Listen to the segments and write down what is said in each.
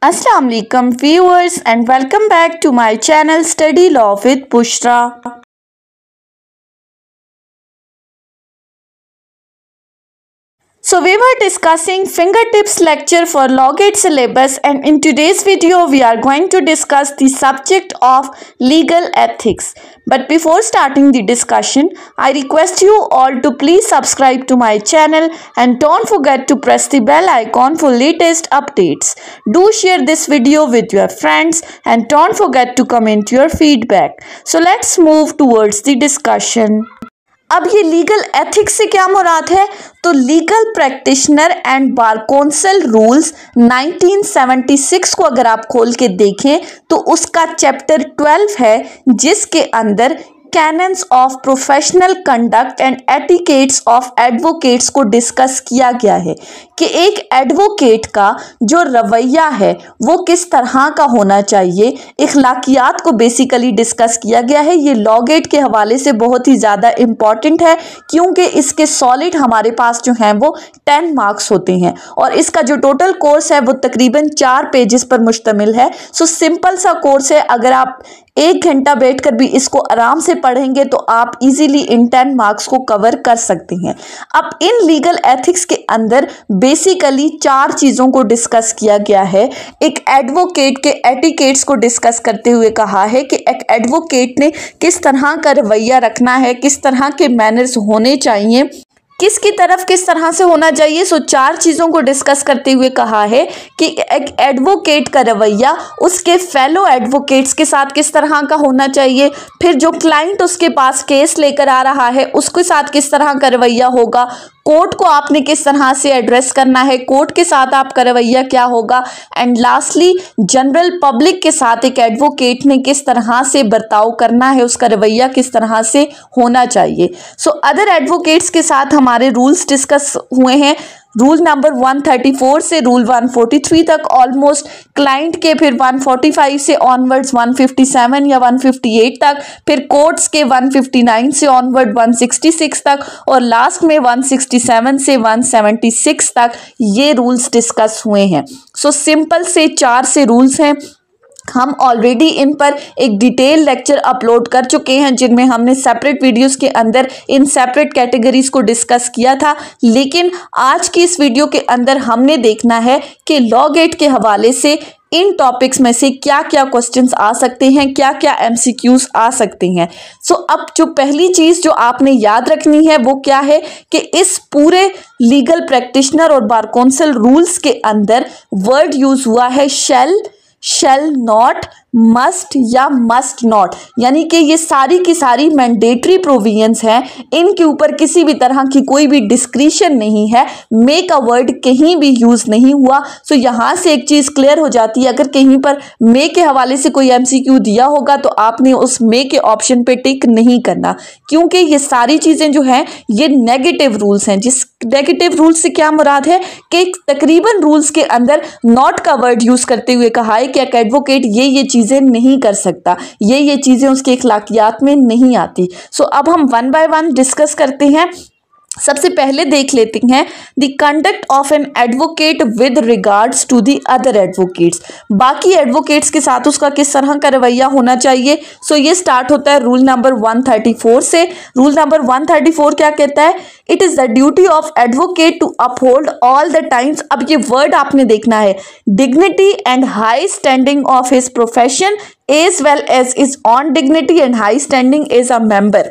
Assalamu alaikum viewers and welcome back to my channel Study Law with Bushra. So we were discussing fingertips lecture for Law Gate syllabus, and in today's video we are going to discuss the subject of legal ethics. But before starting the discussion, I request you all to please subscribe to my channel and don't forget to press the bell icon for latest updates. Do share this video with your friends and don't forget to comment your feedback. So let's move towards the discussion. अब ये legal ethics से क्या मुराद है? तो legal practitioner and bar council rules 1976 को अगर आप खोल के देखें तो उसका चैप्टर 12 है, जिसके अंदर cannons of professional conduct and etiquettes of advocates को डिस्कस किया गया है कि एक एडवोकेट का जो रवैया है वो किस तरह का होना चाहिए। इखलाकियात को बेसिकली डिस्कस किया गया है। ये लॉ गेट के हवाले से बहुत ही ज़्यादा इम्पॉर्टेंट है, क्योंकि इसके सॉलिड हमारे पास जो हैं वो 10 मार्क्स होते हैं और इसका जो टोटल कोर्स है वो तकरीबन 4 पेजेस पर मुश्तमिल है। सो सिंपल सा कोर्स है। अगर आप 1 घंटा बैठकर भी इसको आराम से पढ़ेंगे तो आप इजीली इन 10 मार्क्स को कवर कर सकते हैं। अब इन लीगल एथिक्स के अंदर बेसिकली 4 चीज़ों को डिस्कस किया गया है। एक एडवोकेट के एटिकेट्स को डिस्कस करते हुए कहा है कि एक एडवोकेट ने किस तरह का रवैया रखना है, किस तरह के मैनर्स होने चाहिए, किसकी तरफ किस तरह से होना चाहिए। सो 4 चीज़ों को डिस्कस करते हुए कहा है कि एक एडवोकेट का रवैया उसके फेलो एडवोकेट्स के साथ किस तरह का होना चाहिए, फिर जो क्लाइंट उसके पास केस लेकर आ रहा है उसके साथ किस तरह का रवैया होगा, कोर्ट को आपने किस तरह से एड्रेस करना है, कोर्ट के साथ आपका रवैया क्या होगा, एंड लास्टली जनरल पब्लिक के साथ एक एडवोकेट ने किस तरह से बर्ताव करना है, उसका रवैया किस तरह से होना चाहिए। सो अदर एडवोकेट्स के साथ हमारे रूल्स डिस्कस हुए हैं। रूल नंबर 134 से रूल 143 तक ऑलमोस्ट, क्लाइंट के फिर 145 से ऑनवर्ड्स 157 या 158 तक, फिर कोर्ट्स के 159 से ऑनवर्ड 166 तक और लास्ट में 167 से 176 तक ये रूल्स डिस्कस हुए हैं। सो सिंपल से 4 से रूल्स हैं। हम ऑलरेडी इन पर एक डिटेल लेक्चर अपलोड कर चुके हैं, जिनमें हमने सेपरेट वीडियोस के अंदर इन सेपरेट कैटेगरीज को डिस्कस किया था। लेकिन आज की इस वीडियो के अंदर हमने देखना है कि लॉ गेट के हवाले से इन टॉपिक्स में से क्या क्या क्वेश्चंस आ सकते हैं, क्या क्या एमसीक्यूज आ सकते हैं। सो अब जो पहली चीज़ जो आपने याद रखनी है वो क्या है कि इस पूरे लीगल प्रैक्टिशनर और बार काउंसिल रूल्स के अंदर वर्ड यूज हुआ है शैल नॉट, मस्ट या मस्ट नॉट, यानी कि ये सारी की सारी मैंडेटरी प्रोविजंस हैं। इनके ऊपर किसी भी तरह की कोई भी डिस्क्रिशन नहीं है। मे का वर्ड कहीं भी यूज़ नहीं हुआ। सो यहाँ से एक चीज़ क्लियर हो जाती है, अगर कहीं पर मे के हवाले से कोई एमसीक्यू दिया होगा तो आपने उस मे के ऑप्शन पे टिक नहीं करना, क्योंकि ये सारी चीज़ें जो हैं ये नेगेटिव रूल्स हैं। जिस नेगेटिव रूल्स से क्या मुराद है कि तकरीबन रूल्स के अंदर नॉट का वर्ड यूज़ करते हुए कहा है कि एक एडवोकेट ये चीज़ें नहीं कर सकता, ये चीज़ें उसके इखलाकियात में नहीं आती। सो अब हम 1 बाय 1 डिस्कस करते हैं। सबसे पहले देख लेते हैं the conduct of an advocate with regards to the other advocates. बाकी एडवोकेट्स के साथ उसका किस तरह का रवैया होना चाहिए। सो ये स्टार्ट होता है रूल नंबर 134 से। रूल नंबर 134 क्या कहता है? It is the duty of advocate to uphold all the times. अब ये वर्ड आपने देखना है, dignity and high standing of his profession as well as his own dignity and high standing as a member।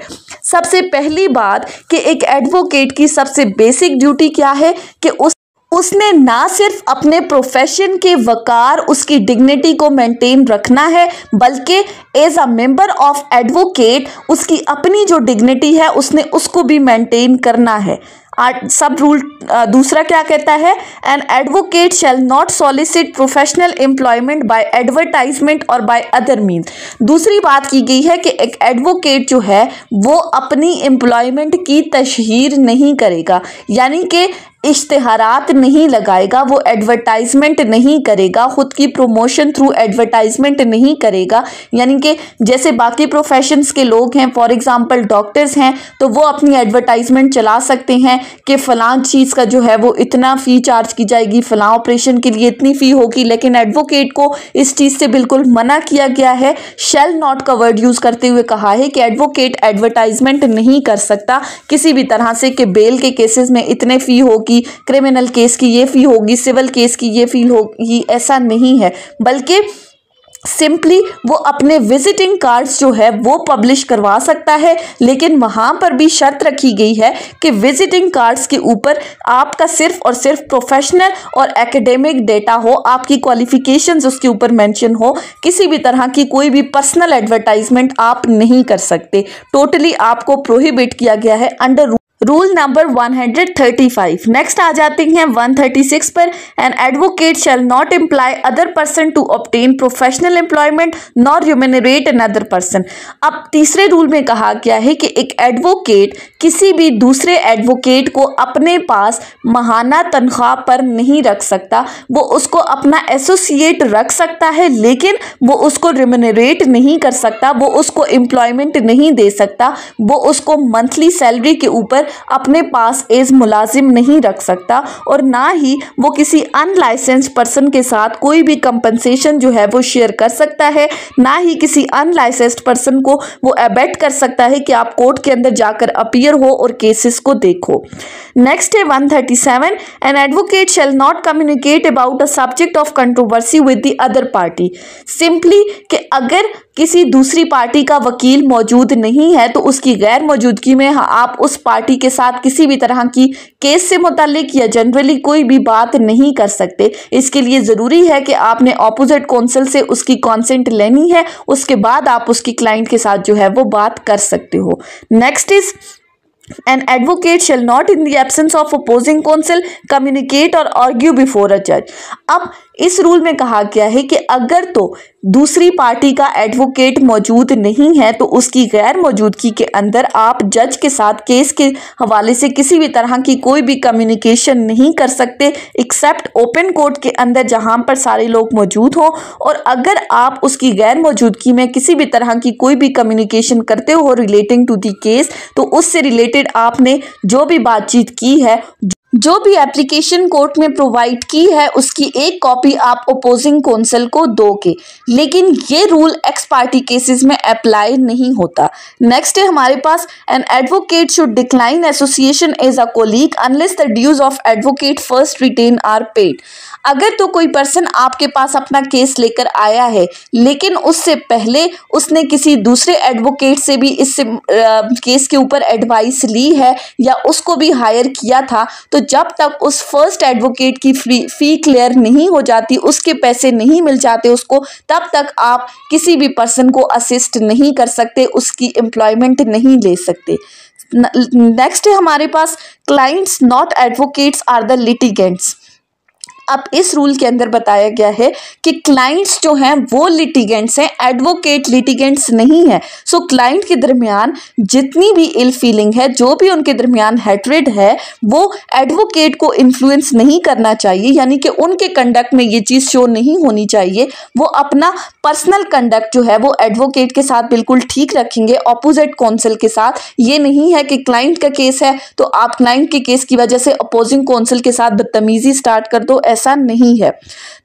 सबसे पहली बात कि एक एडवोकेट की सबसे बेसिक ड्यूटी क्या है कि उसने ना सिर्फ अपने प्रोफेशन के वकार, उसकी डिग्निटी को मेंटेन रखना है, बल्कि as a member of advocate उसकी अपनी जो डिग्निटी है उसने उसको भी मेंटेन करना है। सब रूल दूसरा क्या कहता है? An advocate shall not solicit professional employment bye advertisement और बाय अदर मीन्स। दूसरी बात की गई है कि एक एडवोकेट जो है वो अपनी एम्प्लॉयमेंट की तशहीर नहीं करेगा, यानी कि इश्तिहारात नहीं लगाएगा, वो एडवर्टाइजमेंट नहीं करेगा, खुद की प्रमोशन थ्रू एडवर्टाइजमेंट नहीं करेगा। यानी कि जैसे बाकी प्रोफेशंस के लोग हैं, फॉर एग्जांपल डॉक्टर्स हैं, तो वो अपनी एडवर्टाइजमेंट चला सकते हैं कि फ़लाँ चीज़ का जो है वो इतना फ़ी चार्ज की जाएगी, फ़लाँ ऑपरेशन के लिए इतनी फ़ी होगी। लेकिन एडवोकेट को इस चीज़ से बिल्कुल मना किया गया है। शैल नॉट का वर्ड यूज़ करते हुए कहा है कि एडवोकेट एडवर्टाइजमेंट नहीं कर सकता किसी भी तरह से कि बेल के केसेस में इतने फ़ी होगी, क्रिमिनल केस की ये फी होगी, सिविल केस की ये फी होगी। ऐसा नहीं है, बल्कि सिंपली वो अपने विजिटिंग कार्ड्स जो है वो पब्लिश करवा सकता है। लेकिन वहाँ पर भी शर्त रखी गई है कि विजिटिंग कार्ड्स के ऊपर आपका सिर्फ और सिर्फ प्रोफेशनल और एकेडमिक डेटा हो, आपकी क्वालिफिकेशंस उसके ऊपर मेंशन हो। किसी भी तरह की कोई भी पर्सनल एडवर्टाइजमेंट आप नहीं कर सकते। टोटली आपको प्रोहिबिट किया गया है अंडर रूल नंबर 135। नेक्स्ट आ जाते हैं 136 पर। An advocate shall not employ other person to obtain professional employment nor remunerate another person. अब तीसरे रूल में कहा गया है कि एक एडवोकेट किसी भी दूसरे एडवोकेट को अपने पास माहाना तनख्वाह पर नहीं रख सकता। वो उसको अपना एसोसिएट रख सकता है, लेकिन वो उसको रिम्यूनरेट नहीं कर सकता, वो उसको एम्प्लॉयमेंट नहीं दे सकता, वो उसको मंथली सैलरी के ऊपर अपने पास एज मुलाजिम नहीं रख सकता, और ना ही वो किसी अनलाइसेंस्ड पर्सन के साथ कोई भी कंपनसेशन जो है वो शेयर कर सकता है, ना ही किसी अनलाइसेंस्ड पर्सन को वो अबेट कर सकता है कि आप कोर्ट के अंदर जाकर अपीयर हो और केसेस को देखो। नेक्स्ट है 137। N advocate shall not communicate about a subject of controversy with the other party. Simply कि अगर किसी दूसरी पार्टी का वकील मौजूद नहीं है तो उसकी गैर मौजूदगी में आप उस पार्टी के साथ किसी भी तरह की केस से मुताल्लिक या जनरली कोई भी बात नहीं कर सकते। इसके लिए ज़रूरी है कि आपने ऑपोजिट काउंसिल से उसकी कॉन्सेंट लेनी है, उसके बाद आप उसकी क्लाइंट के साथ जो है वो बात कर सकते हो। Next is An advocate shall not, in the absence of opposing counsel, communicate or argue before a judge। अब इस रूल में कहा गया है कि अगर तो दूसरी पार्टी का एडवोकेट मौजूद नहीं है तो उसकी गैर मौजूदगी के अंदर आप जज के साथ केस के हवाले से किसी भी तरह की कोई भी कम्युनिकेशन नहीं कर सकते, एक्सेप्ट ओपन कोर्ट के अंदर जहां पर सारे लोग मौजूद हों। और अगर आप उसकी गैर मौजूदगी में किसी भी तरह की कोई भी कम्युनिकेशन करते हो रिलेटिंग टू द केस, तो उससे रिलेटेड आपने जो भी बातचीत की है, जो भी एप्लीकेशन कोर्ट में प्रोवाइड की है, उसकी एक कॉपी आप अपोजिंग काउंसिल को दोगे। लेकिन ये रूल एक्स पार्टी केसेस में अप्लाई नहीं होता। नेक्स्ट है हमारे पास, an advocate should decline association as a colleague unless the dues of advocate first retained are paid. अगर तो कोई पर्सन आपके पास अपना केस लेकर आया है, लेकिन उससे पहले उसने किसी दूसरे एडवोकेट से भी इस केस के ऊपर एडवाइस ली है या उसको भी हायर किया था, तो जब तक उस फर्स्ट एडवोकेट की फी क्लियर नहीं हो जाती, उसके पैसे नहीं मिल जाते उसको, तब तक आप किसी भी पर्सन को असिस्ट नहीं कर सकते, उसकी एम्प्लॉयमेंट नहीं ले सकते। नेक्स्ट है हमारे पास, clients not advocates are the litigants. अब इस रूल के अंदर बताया गया है कि क्लाइंट्स जो हैं वो लिटिगेंट्स हैं, एडवोकेट लिटिगेंट्स नहीं है। सो क्लाइंट के दरमियान जितनी भी इल फीलिंग है, जो भी उनके दरमियान हेट्रेड है, वो एडवोकेट को इन्फ्लुएंस नहीं करना चाहिए, यानी कि उनके कंडक्ट में ये चीज़ शो नहीं होनी चाहिए। वो अपना पर्सनल कंडक्ट जो है वो एडवोकेट के साथ बिल्कुल ठीक रखेंगे, ऑपोजिट काउंसिल के साथ। ये नहीं है कि क्लाइंट का केस है तो आप क्लाइंट के केस की वजह से अपोजिंग काउंसिल के साथ बदतमीजी स्टार्ट कर दो, ऐसा नहीं है।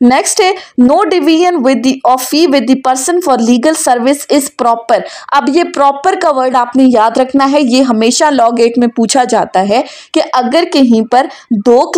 नेक्स्ट है, no division with the of fee with the person for legal service is proper. अब ये प्रॉपर का वर्ड आपने याद रखना है, ये हमेशा लॉ गेट में पूछा जाता है कि अगर कहीं पर दो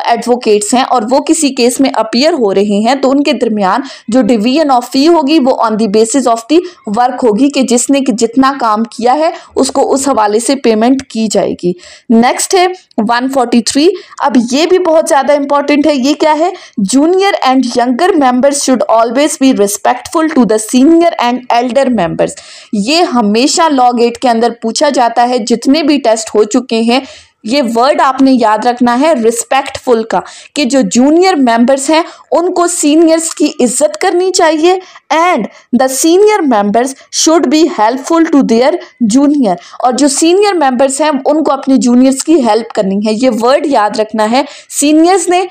एडवोकेट्स हैं और वो किसी केस में अपीयर हो रहे हैं, तो उनके दरमियान जो डिवीजन ऑफ फी होगी वो on the basis of the work होगी कि जिसने जितना काम किया है उसको उस हवाले से पेमेंट की जाएगी। नेक्स्ट है 143। अब ये भी बहुत ज्यादा इंपॉर्टेंट है। ये क्या है, junior and younger members should always be respectful to the senior and elder members. ये हमेशा लॉ गेट के अंदर पूछा जाता है, जितने भी टेस्ट हो चुके हैं ये वर्ड आपने याद रखना है रिस्पेक्टफुल का, कि जो जूनियर मेंबर्स हैं उनको सीनियर्स की इज्जत करनी चाहिए and the senior members should be helpful to their junior, और जो सीनियर मेंबर्स हैं उनको अपने जूनियर्स की हेल्प करनी है। ये वर्ड याद रखना है, सीनियर्स ने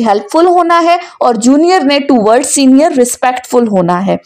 हेल्पफुल होना है और जूनियर ने टूवर्ड सीनियर रिस्पेक्टफुल होना है।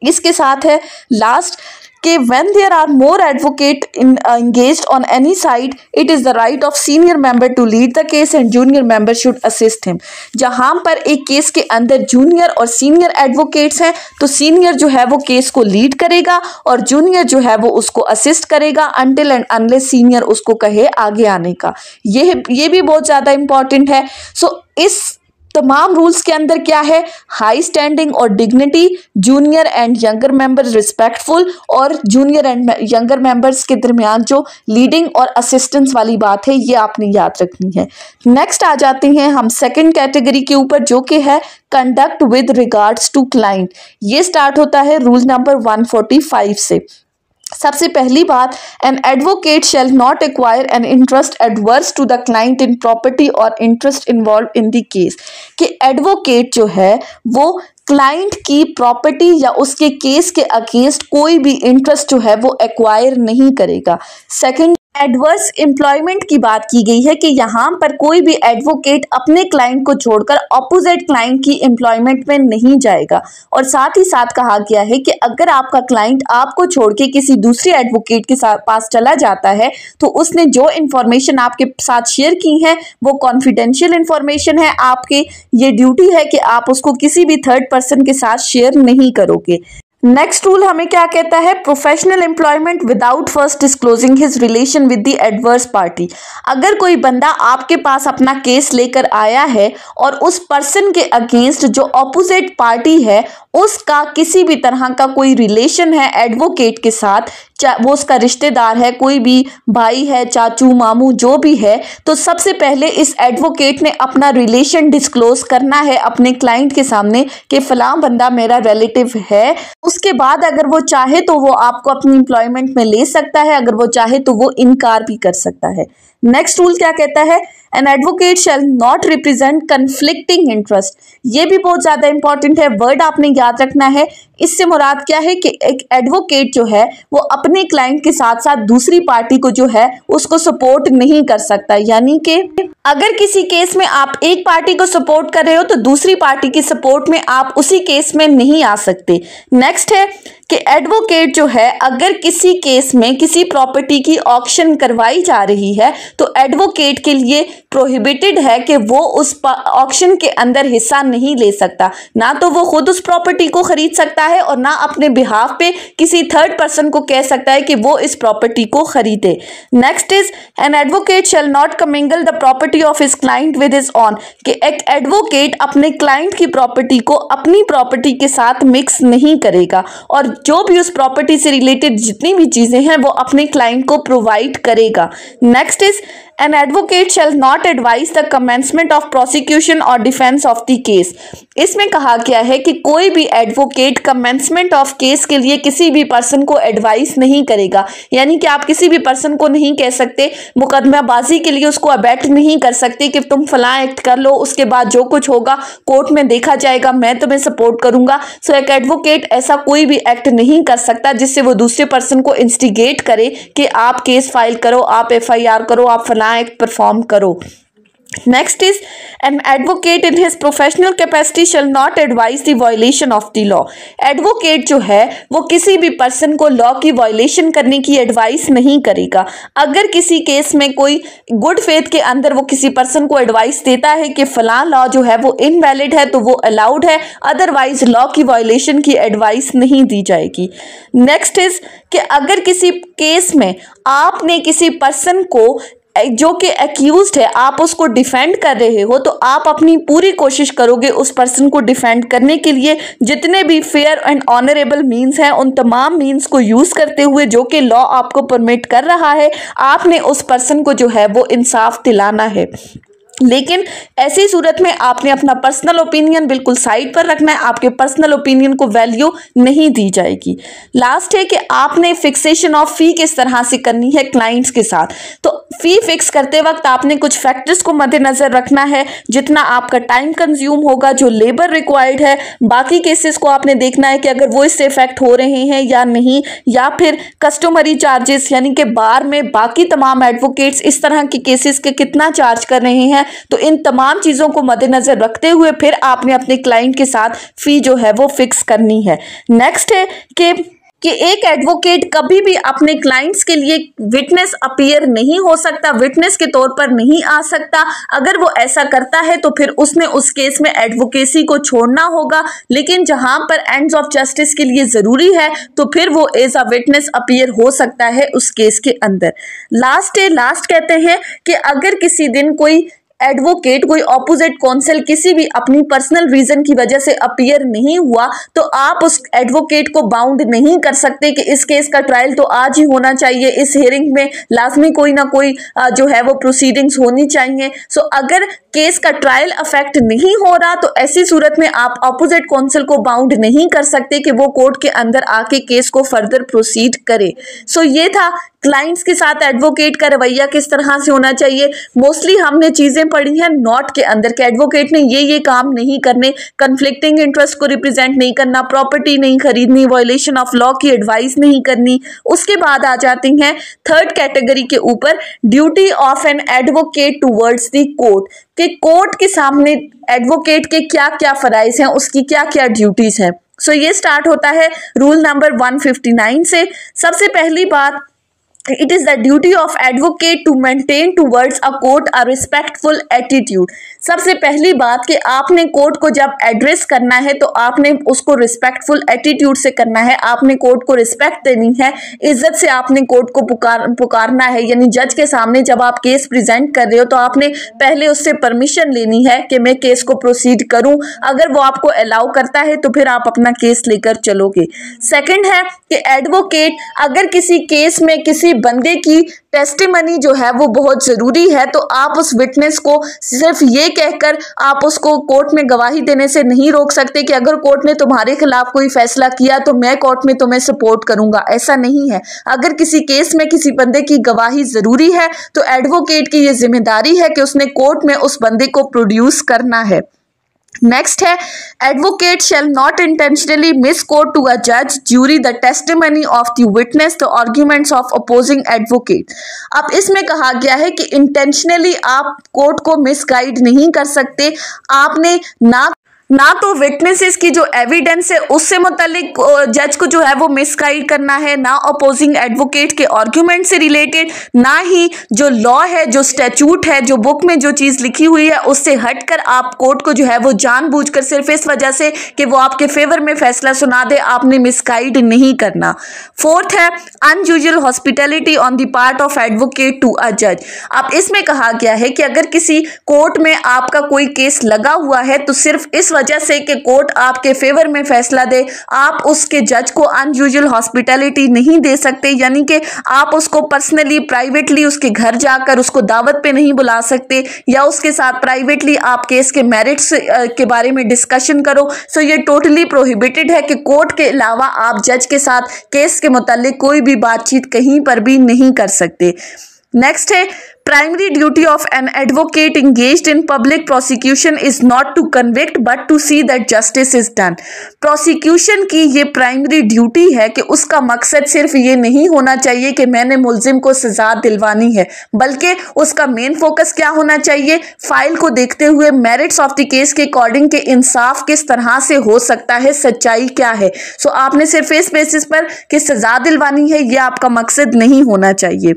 इसके साथ है लास्ट कि when there are more advocate engaged on any side, it is the right of senior member to lead the case and junior member should assist him। जहाँ पर एक केस के अंदर जूनियर और सीनियर एडवोकेट्स हैं तो senior जो है वो केस को लीड करेगा और जूनियर जो है वो उसको असिस्ट करेगा until and unless सीनियर उसको कहे आगे आने का। ये भी बहुत ज़्यादा इंपॉर्टेंट है। सो इस तमाम रूल्स के अंदर क्या है, हाई स्टैंडिंग और dignity, junior and younger member respectful, और जूनियर एंड यंगर मेंबर्स के दरमियान जो लीडिंग और असिस्टेंस वाली बात है ये आपने याद रखनी है। नेक्स्ट आ जाते हैं हम सेकंड कैटेगरी के ऊपर जो कि है conduct with regards to client. ये स्टार्ट होता है रूल नंबर 145 से। सबसे पहली बात, an advocate shall not acquire an interest adverse to the client in property or interest involved in the case, कि एडवोकेट जो है वो क्लाइंट की प्रॉपर्टी या उसके केस के अगेंस्ट कोई भी इंटरेस्ट जो है वो एक्वायर नहीं करेगा। सेकंड, एडवर्स एम्प्लॉयमेंट की बात की गई है कि यहाँ पर कोई भी एडवोकेट अपने क्लाइंट को छोड़कर अपोजिट क्लाइंट की एम्प्लॉयमेंट में नहीं जाएगा। और साथ ही साथ कहा गया है कि अगर आपका क्लाइंट आपको छोड़ के किसी दूसरे एडवोकेट के पास चला जाता है तो उसने जो इन्फॉर्मेशन आपके साथ शेयर की है वो कॉन्फिडेंशियल इन्फॉर्मेशन है, आपकी ये ड्यूटी है कि आप उसको किसी भी थर्ड पर्सन के साथ शेयर नहीं करोगे। नेक्स्ट रूल हमें क्या कहता है, professional employment without first disclosing his relation with the adverse party. अगर कोई बंदा आपके पास अपना केस लेकर आया है और उस पर्सन के अगेंस्ट जो अपोजिट पार्टी है उसका किसी भी तरह का कोई रिलेशन है एडवोकेट के साथ, वो उसका रिश्तेदार है, कोई भी भाई है, चाचू मामू जो भी है, तो सबसे पहले इस एडवोकेट ने अपना रिलेशन डिस्क्लोज करना है अपने क्लाइंट के सामने कि फलां बंदा मेरा रिलेटिव है। उसके बाद अगर वो चाहे तो वो आपको अपनी एम्प्लॉयमेंट में ले सकता है, अगर वो चाहे तो वो इनकार भी कर सकता है। नेक्स्ट रूल क्या कहता है, an advocate shall not represent conflicting interest. ये भी बहुत ज्यादा इंपॉर्टेंट है, वर्ड आपने याद रखना है। इससे मुराद क्या है कि एक एडवोकेट जो है वो अपने क्लाइंट के साथ साथ दूसरी पार्टी को जो है उसको सपोर्ट नहीं कर सकता, यानी कि अगर किसी केस में आप एक पार्टी को सपोर्ट कर रहे हो तो दूसरी पार्टी की सपोर्ट में आप उसी केस में नहीं आ सकते। नेक्स्ट है कि एडवोकेट जो है अगर किसी केस में किसी प्रॉपर्टी की ऑक्शन करवाई जा रही है तो एडवोकेट के लिए प्रोहिबिटेड है कि वो उस ऑक्शन के अंदर हिस्सा नहीं ले सकता। ना तो वो खुद उस प्रॉपर्टी को खरीद सकता है और ना अपने बिहाफ पे किसी थर्ड पर्सन को कह सकता है कि वो इस प्रॉपर्टी को खरीदे। Next is an advocate shall not commingle the property of his client with his own, कि एक एडवोकेट अपने क्लाइंट की प्रॉपर्टी को अपनी प्रॉपर्टी के साथ मिक्स नहीं करेगा और जो भी उस प्रॉपर्टी से रिलेटेड जितनी भी चीजें हैं वो अपने क्लाइंट को प्रोवाइड करेगा। Next is an advocate shall not advise the commencement of prosecution और डिफेंस ऑफ द केस। इसमें कहा गया है कि कोई भी एडवोकेट कमेंसमेंट ऑफ केस के लिए किसी भी पर्सन को एडवाइस नहीं करेगा, यानी कि आप किसी भी पर्सन को नहीं कह सकते, मुकदमेबाजी के लिए उसको अबैट नहीं कर सकते कि तुम फलां एक्ट कर लो, उसके बाद जो कुछ होगा कोर्ट में देखा जाएगा, मैं तुम्हें सपोर्ट करूंगा। सो एक एडवोकेट ऐसा कोई भी एक्ट नहीं कर सकता जिससे वो दूसरे पर्सन को इंस्टिगेट करे कि आप केस फाइल करो, आप FIR करो, आप फलां एक्ट परफॉर्म करो। Next is an advocate in his professional capacity shall not advise the violation of the law। Advocate जो है वो किसी भी पर्सन को लॉ की वायलेशन करने की एडवाइस नहीं करेगा। अगर किसी केस में कोई गुड फेथ के अंदर वो किसी पर्सन को एडवाइस देता है कि फलां लॉ जो है वो इनवैलिड है तो वो अलाउड है, अदरवाइज लॉ की वायलेशन की एडवाइस नहीं दी जाएगी। नेक्स्ट इज कि अगर किसी केस में आपने किसी पर्सन को जो कि एक्यूज्ड है आप उसको डिफेंड कर रहे हो तो आप अपनी पूरी कोशिश करोगे उस पर्सन को डिफेंड करने के लिए, जितने भी फेयर एंड ऑनरेबल मींस हैं उन तमाम मींस को यूज करते हुए जो कि लॉ आपको परमिट कर रहा है, आपने उस पर्सन को जो है वो इंसाफ दिलाना है। लेकिन ऐसी सूरत में आपने अपना पर्सनल ओपिनियन बिल्कुल साइड पर रखना है, आपके पर्सनल ओपिनियन को वैल्यू नहीं दी जाएगी। लास्ट है कि आपने फिक्सेशन ऑफ फी किस तरह से करनी है क्लाइंट्स के साथ। तो फी फिक्स करते वक्त आपने कुछ फैक्टर्स को मद्देनजर रखना है, जितना आपका टाइम कंज्यूम होगा, जो लेबर रिक्वायर्ड है, बाकी केसेस को आपने देखना है कि अगर वो इससे इफेक्ट हो रहे हैं या नहीं, या फिर कस्टमरी चार्जेस यानी कि बार में बाकी तमाम एडवोकेट्स इस तरह के केसेस के कितना चार्ज कर रहे हैं। तो इन तमाम चीजों को मद्देनजर रखते हुए फिर आपने अपने क्लाइंट के साथ फी जो है वो फिक्स करनी है। नेक्स्ट है कि एक एडवोकेट कभी भी अपने क्लाइंट्स के लिए विटनेस अपीयर नहीं हो सकता, विटनेस के तौर पर नहीं आ सकता। अगर वो ऐसा करता है तो फिर उसने उस केस में एडवोकेसी को छोड़ना होगा, लेकिन जहां पर एंड्स ऑफ जस्टिस के लिए जरूरी है तो फिर वो एज अ विटनेस अपीयर हो सकता है उस केस के अंदर। लास्ट कहते हैं कि अगर किसी दिन कोई एडवोकेट, कोई ऑपोजिट कौंसिल किसी भी अपनी पर्सनल रीजन की वजह से अपीयर नहीं हुआ तो आप उस एडवोकेट को बाउंड नहीं कर सकते कि इस केस का ट्रायल तो आज ही होना चाहिए, इस हियरिंग में लाजमी कोई ना कोई जो है वो प्रोसीडिंग्स होनी चाहिए। सो अगर केस का ट्रायल अफेक्ट नहीं हो रहा तो ऐसी सूरत में आप ऑपोजिट कौंसिल को बाउंड नहीं कर सकते कि वो कोर्ट के अंदर आके केस को फर्दर प्रोसीड करे। सो ये था क्लाइंट्स के साथ एडवोकेट का रवैया किस तरह से होना चाहिए। मोस्टली हमने चीजें पढ़ी हैं नॉट के अंदर कि एडवोकेट ने ये काम नहीं करने, कन्फ्लिक्टिंग इंटरेस्ट को रिप्रेजेंट नहीं करना, प्रॉपर्टी नहीं खरीदनी, वायलेशन ऑफ लॉ की एडवाइस नहीं करनी। उसके बाद आ जाती हैं थर्ड कैटेगरी के ऊपर, duty of an advocate towards the court, कि कोर्ट के सामने एडवोकेट के क्या क्या फराइज हैं, उसकी क्या क्या ड्यूटीज हैं। सो ये स्टार्ट होता है रूल नंबर 159 से। सबसे पहली बात, it is the duty of advocate to maintain towards a court a respectful attitude। सबसे पहली बात कि आपने कोर्ट को जब एड्रेस करना है तो आपने उसको रिस्पेक्टफुल एटीट्यूड से करना है, आपने कोर्ट को रिस्पेक्ट देनी है, इज्जत से आपने कोर्ट को पुकारना है। यानी जज के सामने जब आप केस प्रेजेंट कर रहे हो तो आपने पहले उससे परमिशन लेनी है कि मैं केस को प्रोसीड करूं। अगर वो आपको अलाउ करता है तो फिर आप अपना केस लेकर चलोगे। सेकंड है कि एडवोकेट अगर किसी केस में किसी बंदे की टेस्टिमनी जो है वो बहुत जरूरी है तो आप उस विटनेस को सिर्फ ये कहकर आप उसको कोर्ट में गवाही देने से नहीं रोक सकते कि अगर कोर्ट ने तुम्हारे खिलाफ कोई फैसला किया तो मैं कोर्ट में तुम्हें सपोर्ट करूंगा। ऐसा नहीं है। अगर किसी केस में किसी बंदे की गवाही जरूरी है तो एडवोकेट की ये जिम्मेदारी है कि उसने कोर्ट में उस बंदे को प्रोड्यूस करना है। नेक्स्ट है, advocate shall not intentionally misquote to a जज jury the testimony of the witness the arguments of opposing advocate. अब इसमें कहा गया है कि इंटेंशनली आप कोर्ट को मिसगाइड नहीं कर सकते। आपने ना तो विटनेसेस की जो एविडेंस है उससे मुतालिक जज को जो है वो मिसगाइड करना है, ना अपोजिंग एडवोकेट के आर्ग्यूमेंट से रिलेटेड, ना ही जो लॉ है, जो स्टैट्यूट है, जो बुक में जो चीज़ लिखी हुई है उससे हटकर आप कोर्ट को जो है वो जानबूझकर सिर्फ इस वजह से कि वो आपके फेवर में फैसला सुना दे आपने मिसगाइड नहीं करना। फोर्थ है, unusual hospitality on the part of advocate to a जज। अब इसमें कहा गया है कि अगर किसी कोर्ट में आपका कोई केस लगा हुआ है तो सिर्फ इस वजह से कि कोर्ट आपके फेवर में फैसला दे आप उसके जज को अनयूजुअल हॉस्पिटैलिटी नहीं दे सकते। यानी कि आप उसको पर्सनली प्राइवेटली उसके घर जाकर उसको दावत पे नहीं बुला सकते या उसके साथ प्राइवेटली आप केस के मेरिट्स के बारे में डिस्कशन करो। सो ये टोटली प्रोहिबिटेड है कि कोर्ट के अलावा आप जज के साथ केस के मुतालिक कोई भी बातचीत कहीं पर भी नहीं कर सकते। नेक्स्ट है, primary duty of an advocate engaged in public prosecution is not to convict but to see that justice is done. Prosecution की ये प्राइमरी ड्यूटी है कि उसका मकसद सिर्फ ये नहीं होना चाहिए कि मैंने मुल्जिम को सजा दिलवानी है, बल्कि उसका मेन फोकस क्या होना चाहिए, फाइल को देखते हुए मेरिट्स ऑफ द केस के अकॉर्डिंग के इंसाफ किस तरह से हो सकता है, सच्चाई क्या है। सो आपने सिर्फ इस बेसिस पर कि सजा दिलवानी है ये आपका मकसद नहीं होना चाहिए।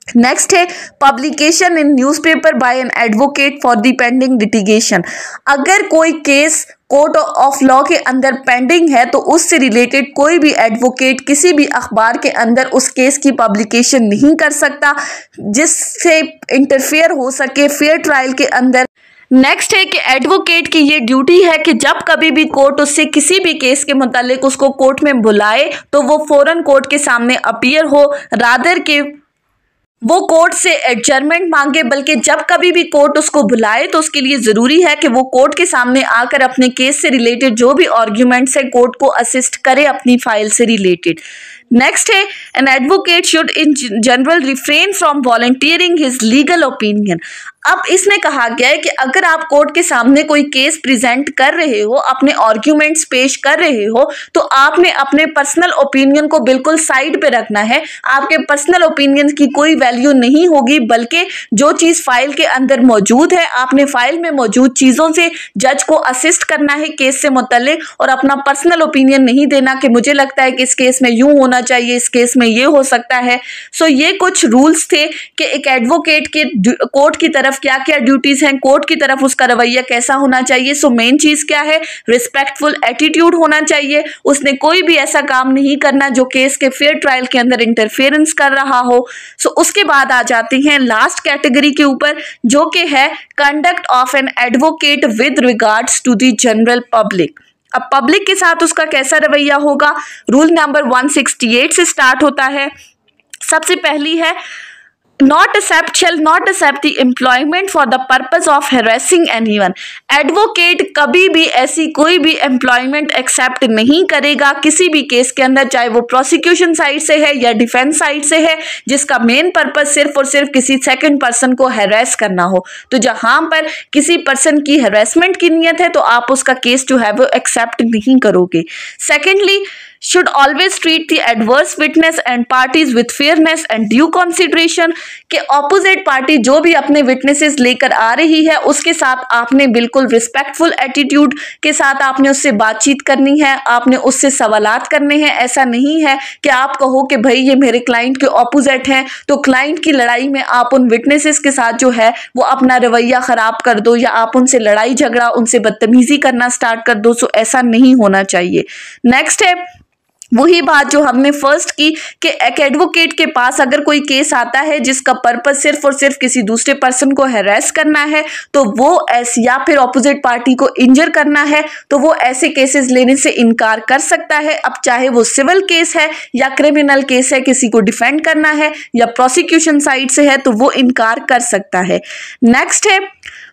नेक्स्ट है, publication in newspaper by an advocate for the pending litigation. अगर कोई केस कोर्ट ऑफ लॉ के अंदर पेंडिंग है तो उससे रिलेटेड कोई भी एडवोकेट किसी भी अखबार के अंदर उस केस की पब्लिकेशन नहीं कर सकता जिससे इंटरफेयर हो सके फेयर ट्रायल के अंदर। नेक्स्ट है कि एडवोकेट की ये ड्यूटी है कि जब कभी भी कोर्ट उससे किसी भी केस के मुतालिक उसको कोर्ट में बुलाए तो वो फौरन कोर्ट के सामने अपीयर हो, रादर के वो कोर्ट से एडजर्नमेंट मांगे, बल्कि जब कभी भी कोर्ट उसको बुलाए तो उसके लिए जरूरी है कि वो कोर्ट के सामने आकर अपने केस से रिलेटेड जो भी आर्ग्यूमेंट्स है कोर्ट को असिस्ट करे अपनी फाइल से रिलेटेड। नेक्स्ट है, an advocate should in general refrain from volunteering his legal opinion. अब इसमें कहा गया है कि अगर आप कोर्ट के सामने कोई केस प्रेजेंट कर रहे हो, अपने आर्ग्यूमेंट्स पेश कर रहे हो, तो आपने अपने पर्सनल ओपिनियन को बिल्कुल साइड पे रखना है। आपके पर्सनल ओपिनियन की कोई वैल्यू नहीं होगी, बल्कि जो चीज फाइल के अंदर मौजूद है आपने फाइल में मौजूद चीजों से जज को असिस्ट करना है केस से मुतल्लिक, और अपना पर्सनल ओपिनियन नहीं देना कि मुझे लगता है कि इस केस में यूं होना चाहिए, इस केस में ये हो सकता है। सो ये कुछ रूल्स थे कि एक एडवोकेट के कोर्ट की तरफ क्या क्या ड्यूटीज हैं, कोर्ट की तरफ उसका रवैया कैसा होना चाहिए। सो मेन चीज क्या है, रिस्पेक्टफुल एटीट्यूड होना चाहिए। उसने कोई भी ऐसा काम नहीं करना जो केस के फेयर ट्रायल के अंदर इंटरफेरेंस कर रहा हो। सो उसके बाद आ जाते हैं लास्ट कैटेगरी के ऊपर, जो कि है conduct of an advocate with regards to the general public. अब पब्लिक के साथ उसका कैसा रवैया होगा। रूल नंबर 168 से स्टार्ट होता है। सबसे पहली है, shall not accept the employment for the purpose of harassing anyone। Advocate कभी भी ऐसी कोई भी एम्प्लॉयमेंट एक्सेप्ट नहीं करेगा किसी भी केस के अंदर, चाहे वो प्रोसिक्यूशन साइड से है या डिफेंस साइड से है, जिसका मेन पर्पज सिर्फ और सिर्फ किसी सेकंड पर्सन को हैरेस करना हो। तो जहां पर किसी पर्सन की हैरेसमेंट की नियत है तो आप उसका केस जो है वो एक्सेप्ट नहीं करोगे। Secondly, should always treat the adverse witness and parties with fairness and due consideration। कि ऑपोजिट पार्टी जो भी अपने विटनेसेस लेकर आ रही है उसके साथ आपने बिल्कुल रिस्पेक्टफुल एटीट्यूड के साथ आपने उससे बातचीत करनी है, आपने उससे सवालात करने हैं। ऐसा नहीं है कि आप कहो कि भाई ये मेरे क्लाइंट के ऑपोजिट हैं, तो क्लाइंट की लड़ाई में आप उन विटनेसेस के साथ जो है वो अपना रवैया खराब कर दो या आप उनसे लड़ाई झगड़ा, उनसे बदतमीजी करना स्टार्ट कर दो। सो ऐसा नहीं होना चाहिए। नेक्स्ट है वही बात जो हमने फर्स्ट की कि एक एडवोकेट के पास अगर कोई केस आता है जिसका पर्पस सिर्फ और सिर्फ किसी दूसरे पर्सन को हैरेस करना है, तो वो ऐसे या फिर ऑपोजिट पार्टी को इंजर करना है, तो वो ऐसे केसेस लेने से इनकार कर सकता है। अब चाहे वो सिविल केस है या क्रिमिनल केस है, किसी को डिफेंड करना है या प्रोसिक्यूशन साइड से है, तो वो इनकार कर सकता है। नेक्स्ट है,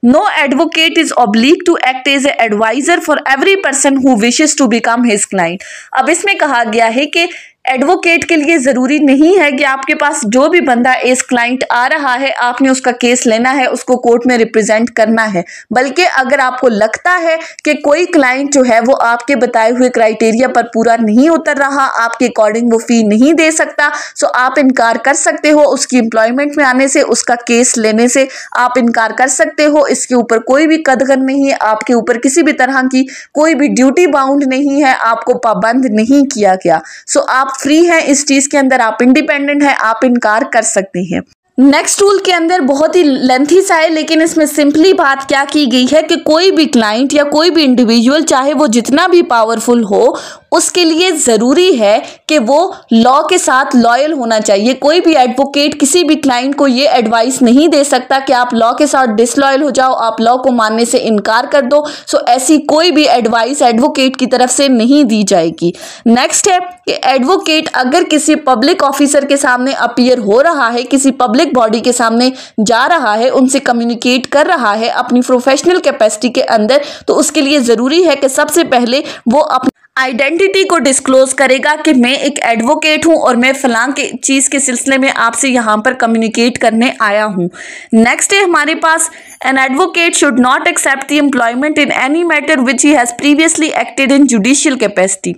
no advocate is obliged to act as an advisor for every person who wishes to become his client। अब इसमें कहा गया है कि एडवोकेट के लिए जरूरी नहीं है कि आपके पास जो भी बंदा एज क्लाइंट आ रहा है आपने उसका केस लेना है, उसको कोर्ट में रिप्रेजेंट करना है, बल्कि अगर आपको लगता है कि कोई क्लाइंट जो है वो आपके बताए हुए क्राइटेरिया पर पूरा नहीं उतर रहा, आपके अकॉर्डिंग वो फी नहीं दे सकता, सो आप इनकार कर सकते हो उसकी एम्प्लॉयमेंट में आने से, उसका केस लेने से आप इनकार कर सकते हो। इसके ऊपर कोई भी कदगन नहीं है, आपके ऊपर किसी भी तरह की कोई भी ड्यूटी बाउंड नहीं है, आपको पाबंद नहीं किया गया। सो आप फ्री हैं इस चीज के अंदर, आप इंडिपेंडेंट हैं, आप इनकार कर सकते हैं। नेक्स्ट रूल के अंदर बहुत ही लेंथी सा है, लेकिन इसमें सिंपली बात क्या की गई है कि कोई भी क्लाइंट या कोई भी इंडिविजुअल चाहे वो जितना भी पावरफुल हो, उसके लिए ज़रूरी है कि वो लॉ के साथ लॉयल होना चाहिए। कोई भी एडवोकेट किसी भी क्लाइंट को ये एडवाइस नहीं दे सकता कि आप लॉ के साथ डिसलॉयल हो जाओ, आप लॉ को मानने से इनकार कर दो। सो ऐसी कोई भी एडवाइस एडवोकेट की तरफ से नहीं दी जाएगी। नेक्स्ट है कि एडवोकेट अगर किसी पब्लिक ऑफिसर के सामने अपीयर हो रहा है, किसी पब्लिक बॉडी के सामने जा रहा है, उनसे कम्युनिकेट कर रहा है अपनी प्रोफेशनल कैपेसिटी के अंदर, तो उसके लिए ज़रूरी है कि सबसे पहले वो अपनी आइडेंटिटी को डिस्क्लोज करेगा कि मैं एक एडवोकेट हूं और मैं फलां के चीज़ के सिलसिले में आपसे यहां पर कम्युनिकेट करने आया हूं। नेक्स्ट है हमारे पास, an advocate should not accept the employment in any matter which he has previously acted in judicial capacity.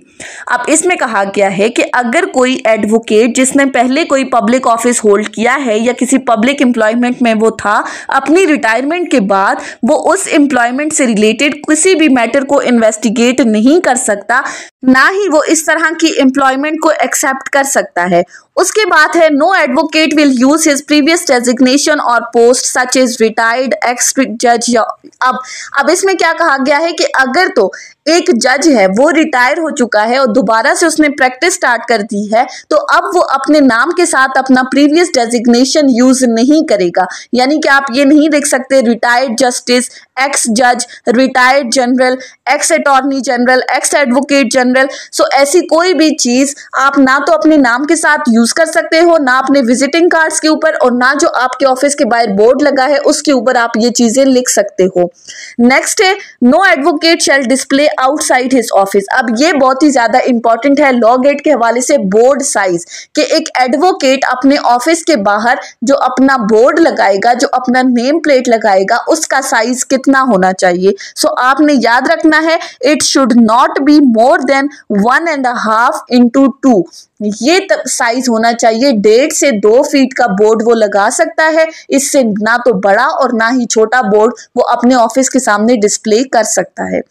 अब इसमें कहा गया है कि अगर कोई एडवोकेट जिसने पहले कोई पब्लिक ऑफिस होल्ड किया है या किसी पब्लिक एम्प्लॉयमेंट में वो था, अपनी रिटायरमेंट के बाद वो उस एम्प्लॉयमेंट से रिलेटेड किसी भी मैटर को इन्वेस्टिगेट नहीं कर सकता, ना ही वो इस तरह की एम्प्लॉयमेंट को एक्सेप्ट कर सकता है। उसके बाद है, no advocate will use his previous designation or post such as retired, ex जज या अब इसमें क्या कहा गया है कि अगर तो एक जज है वो रिटायर हो चुका है और दोबारा से उसने प्रैक्टिस स्टार्ट कर दी है, तो अब वो अपने नाम के साथ अपना प्रीवियस डेजिग्नेशन यूज नहीं करेगा। यानी कि आप ये नहीं लिख सकते रिटायर्ड जस्टिस, एक्स जज, retired general, ex attorney general, ex advocate general. So ऐसी कोई भी चीज आप ना तो अपने नाम के साथ यूज यूज कर सकते हो, ना अपने विजिटिंग कार्ड्स के ऊपर और ना जो आपके ऑफिस के बाहर बोर्ड लगा है उसके ऊपर आप ये चीजें लिख सकते हो। नेक्स्ट है नो एडवोकेट शैल डिस्प्ले आउटसाइड हिज ऑफिस। अब ये बहुत ही ज्यादा इंपॉर्टेंट है लॉ गेट के हवाले से, बोर्ड साइज कि एक एडवोकेट अपने ऑफिस के बाहर जो अपना बोर्ड लगाएगा, जो अपना नेम प्लेट लगाएगा, उसका साइज कितना होना चाहिए। सो आपने याद रखना है it should not be more than 1.5 into 2। ये साइज होना चाहिए, 1.5 से 2 फीट का बोर्ड वो लगा सकता है, इससे ना तो बड़ा और ना ही छोटा बोर्ड वो अपने ऑफिस के सामने डिस्प्ले कर सकता है।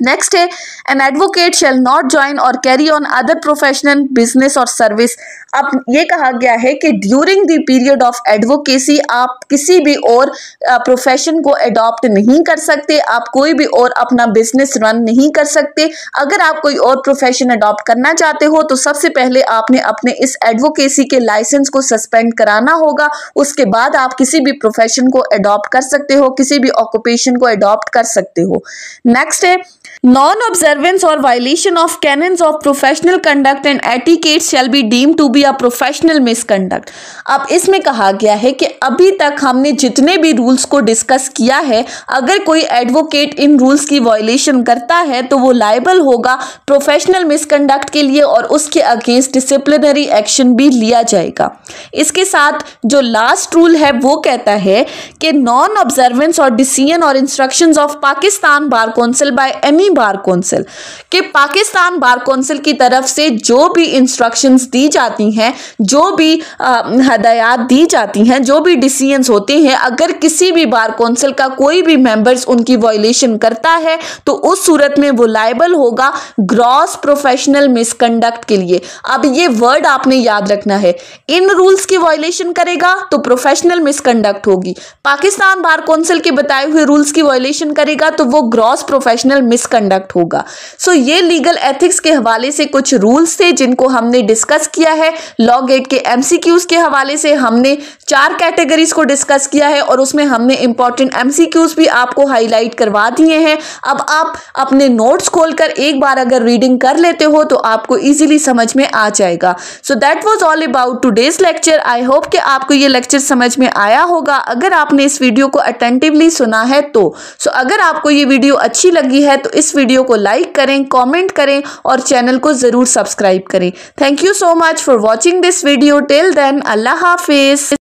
नेक्स्ट है an advocate shall not join or carry on other professional business or service. अब ये कहा गया है कि during the period of advocacy आप किसी भी और प्रोफेशन को अडॉप्ट नहीं कर सकते, आप कोई भी और अपना बिजनेस रन नहीं कर सकते। अगर आप कोई और प्रोफेशन अडॉप्ट करना चाहते हो तो सबसे पहले आपने अपने इस एडवोकेसी के लाइसेंस को सस्पेंड कराना होगा, उसके बाद आप किसी भी प्रोफेशन को अडॉप्ट कर सकते हो, किसी भी ऑक्यूपेशन को अडॉप्ट कर सकते हो। नेक्स्ट है नॉन ऑब्जर्वेंस और violation of canons of professional conduct and etiquette shall be deemed to be a professional misconduct. अब इसमें कहा गया है कि अभी तक हमने जितने भी रूल्स को डिस्कस किया है, अगर कोई एडवोकेट इन रूल्स की वायलेशन करता है तो वो लायबल होगा प्रोफेशनल मिसकंडक्ट के लिए और उसके अगेंस्ट डिसिप्लिनरी एक्शन भी लिया जाएगा। इसके साथ जो लास्ट रूल है वो कहता है कि नॉन ऑब्जर्वेंस और डिसीजन और instructions of Pakistan bar council by any bar council, कि पाकिस्तान बार काउंसिल की तरफ से जो भी इंस्ट्रक्शंस दी जाती हैं, जो भी हदायत दी जाती हैं, जो भी डिसीजंस होते हैं, अगर किसी भी बार काउंसिल का कोई भी मेंबर्स उनकी वायलेशन करता है तो उस सूरत में वो लायबल होगा ग्रॉस प्रोफेशनल मिसकंडक्ट के लिए। अब ये वर्ड आपने याद रखना है, इन रूल्स की वायलेशन करेगा तो प्रोफेशनल मिसकंडक्ट होगी, पाकिस्तान बार काउंसिल के बताए हुए रूल्स की वायलेशन करेगा तो वो ग्रॉस प्रोफेशनल मिसकंडक्ट होगा। सो ये लीगल एथिक्स के हवाले से कुछ रूल्स थे जिनको हमने डिस्कस किया है। लॉ गेट के एमसीक्यूज के हवाले से हमने 4 कैटेगरीज को डिस्कस किया है और उसमें हमने इंपॉर्टेंट एमसीक्यूज भी आपको हाईलाइट करवा दिए हैं। अब आप अपने नोट्स खोलकर एक बार अगर रीडिंग कर लेते हो तो आपको इजीली समझ में आ जाएगा। So that was all about today's lecture. I hope कि आपको ये लेक्चर समझ में आया होगा अगर आपने इस वीडियो को अटेंटिवली सुना है तो। सो अगर आपको ये वीडियो अच्छी लगी है तो इस वीडियो को लाइक करें, कमेंट करें और चैनल को जरूर सब्सक्राइब करें। Thank you so much for watching this video. Till then अल्लाह हाफिज।